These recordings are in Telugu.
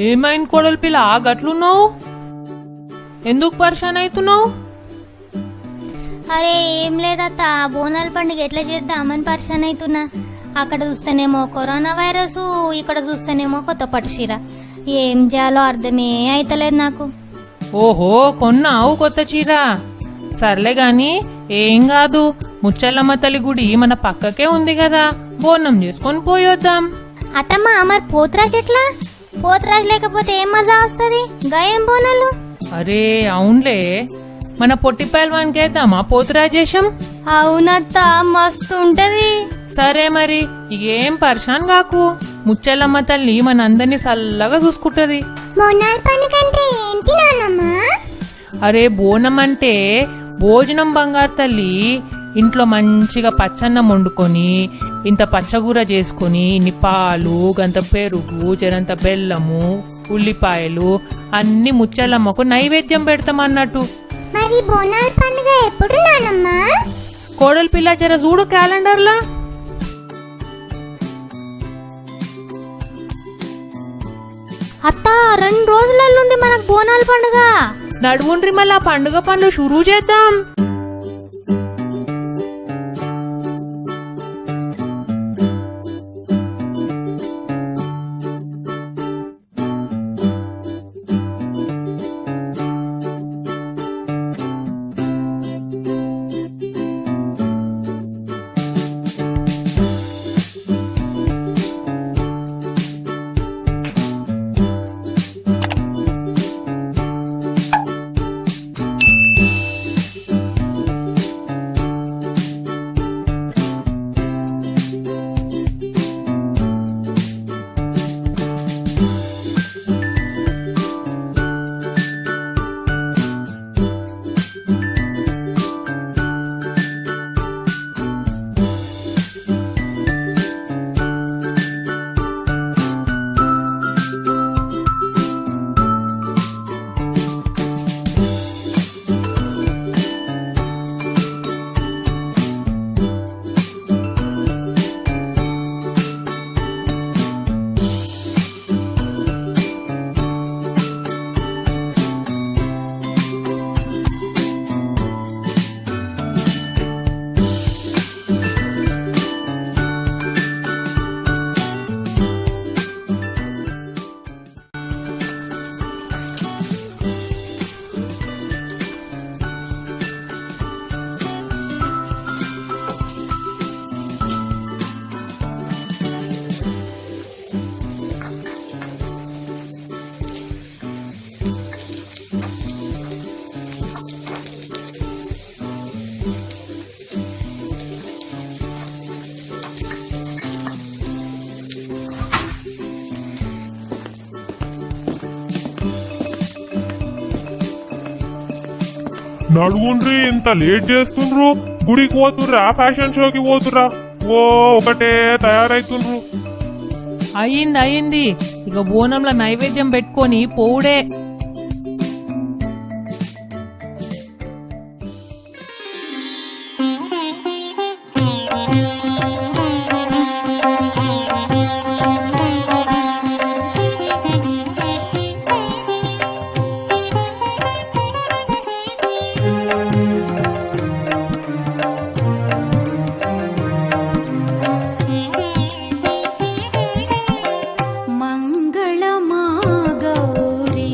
ఏమైంది కోడలి పిల్ల గట్లున్నావు? ఎందుకు పరిశాన్ అవుతున్నావు? అరే ఏం లేదత్త, బోనాల పండుగ ఎట్లా చేద్దామని పరిశాన్ అవుతున్నా. అక్కడ చూస్తేనేమో కరోనా వైరస్, ఇక్కడ చూస్తేనేమో కొత్త పట్టుచీర. ఏం చేయాలో అర్థమే అయితలేదు నాకు. ఓహో, కొన్నావు కొత్త చీర? సర్లే గాని ఏం కాదు, ముచ్చల్లమ్మ తల్లి గుడి మన పక్కకే ఉంది కదా, బోనం చేసుకొని పోయొద్దాం. అత్తమ్మ మరి పోతురాజు ఎట్లా? పోతురాజు లేకపోతే ఏం మజా వస్తుంది? గాయం బోనాలు. అరే అవునులే, మన పొట్టి పైల్వాన్కి వేద్దామా పోతురాజేశం? అవునత్త, మస్తు ఉంటది. సరే మరి ఏం పరిశాన్ కాకు, ముచ్చల్లమ్మ తల్లి మనందరినీ చల్లగా చూసుకుంటది. బోనాల పండుగ అంటే ఏంటి నాన్నమ్మా? అరే బోనం అంటే భోజనం బంగారు తల్లి. ఇంట్లో మంచిగా పచ్చన్నం వండుకొని ఇంత పచ్చగూర చేసుకుని ఇన్ని పాలు, గంత పెరుగు, జరంత బెల్లము, ఉల్లిపాయలు అన్ని ముచ్చల్లమ్మకు నైవేద్యం పెడతామన్నట్టు. మరి బోనాల పండుగ ఎప్పుడు నానమ్మా? కోడలి పిల్ల జర చూడు క్యాలెండర్లా. అత్త 2 రోజులల్లుంది మనకు బోనాల పండుగ. నడువుండ్రి మళ్ళా పండుగ పనులు షురూ చేద్దాం. నడువుండ్రి, ఇంత లేట్ చేస్తుండ్రు. గుడికి పోతుర్రా, ఫ్యాషన్ షోకి పోతుర్రా? ఓ ఒకటే తయారైతుండ్రు. అయింది, ఇక బోనంలో నైవేద్యం పెట్టుకొని పోవుడే. మంగళమా గౌరీ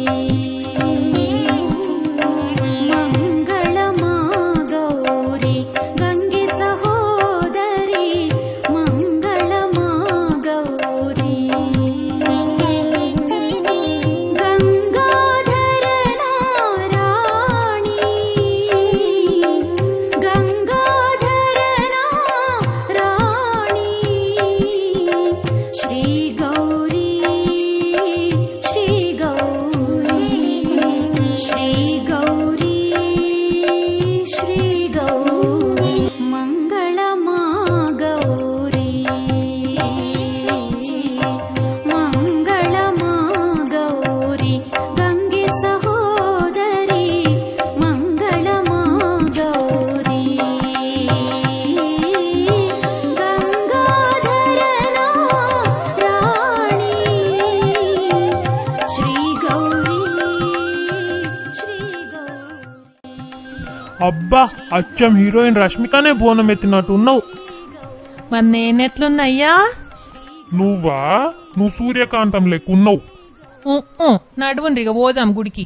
అబ్బా అచ్చం హీరోయిన్ రష్మికనే బోనం ఎత్తినట్టు ఉన్నావు. మరి నేనెట్లున్నయ్యా? నువ్వు సూర్యకాంతం లెక్కున్నావు. నడువుండ్రి ఇక పోదాం గుడికి.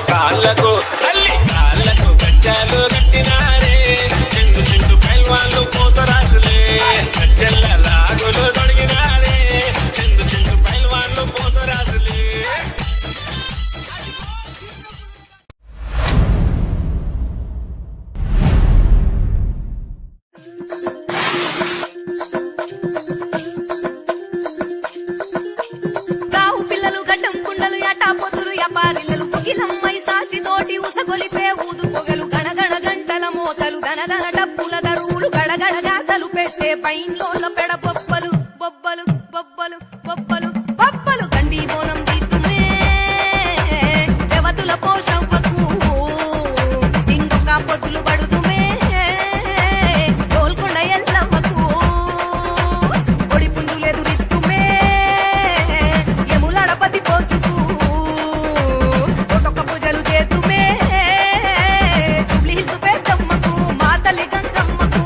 కాళ్ళకు తల్లి కాళ్ళకు గజ్జాలు కట్టినారే చిందు చిందు పైల్వాళ్ళు పోతరాజులే గజ్జల్ల లాగులు తొడిగినారే చిందు చిందు పైల్వాళ్ళు పోతరాజులే. గావు పిల్లలు గడ్డం కుండలు యాటా పొత్తులు యాపారిల్లలు పొగిలమ్మై సాచి తోటి ఉసగొలిపే ఊదు పొగలు గణగణ గంటల మోతలు దనదన డప్పుల దరువులు గడగడ గాతలు పెట్టే పైన్లోల పెడ బొబ్బలు బొబ్బలు బొబ్బలు బొబ్బలు బొబ్బలు గండి బోనం దీతుమే దేవతుల పోషవ్వకు ఇంకొక పొద్దులు పడుతుమే గోల్కొండ ఎల్లమ్మకు ఒడి పుండులేదు రిత్తుమే యములడపతి పోసుకు ఒక్కొక్క పూజలు చేతుమే జూబ్లీ హిల్స్ పెద్దమ్మకు మా తల్లి గంగమ్మకు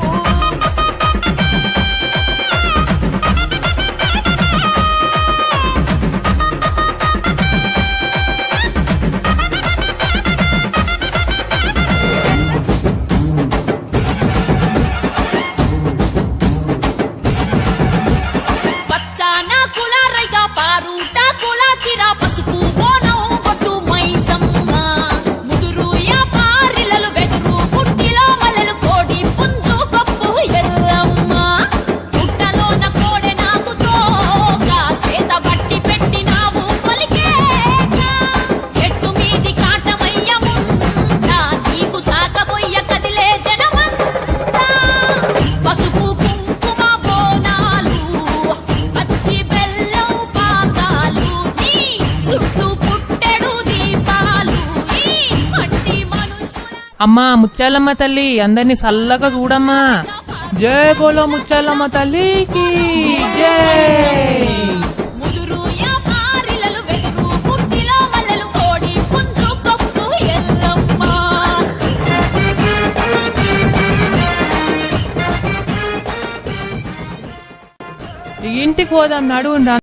పచ్చానా కుల రైగా పారుట కుల చిరా పసుపు బోనం బొట్టు మైసమ్మ ముదురు యాపారిలలు వెదురు పుట్టిలో మల్లెలు కోడి పుంజు కప్పు ఎల్లమ్మ పుట్టలోన కోడె నాగుతో చేత బట్టి పెట్టినావు పలికేక చెట్టు మీది కాటమయ్య ముందా నీకు సాగబోయ్య కదిలే జనమంతా పసుపు కుంకుమ బోనాలు పచ్చి బెల్లం పాకాలు నీ చుట్టూ పుట్టెడు దీపాలు ఈ మట్టి మనుషుల అమ్మా ముత్యాలమ్మ తల్లి అందరినీ చల్లగా చూడమ్మా. జై బోలో ముత్యాలమ్మ తల్లికి జై. ముదురు యాపారిలలు వెదురు పుట్టిలో మల్లెలు కోడి పుంజు కప్పు ఎల్లమ్మ ఇంటికి పోదాం నడువుండ్రా.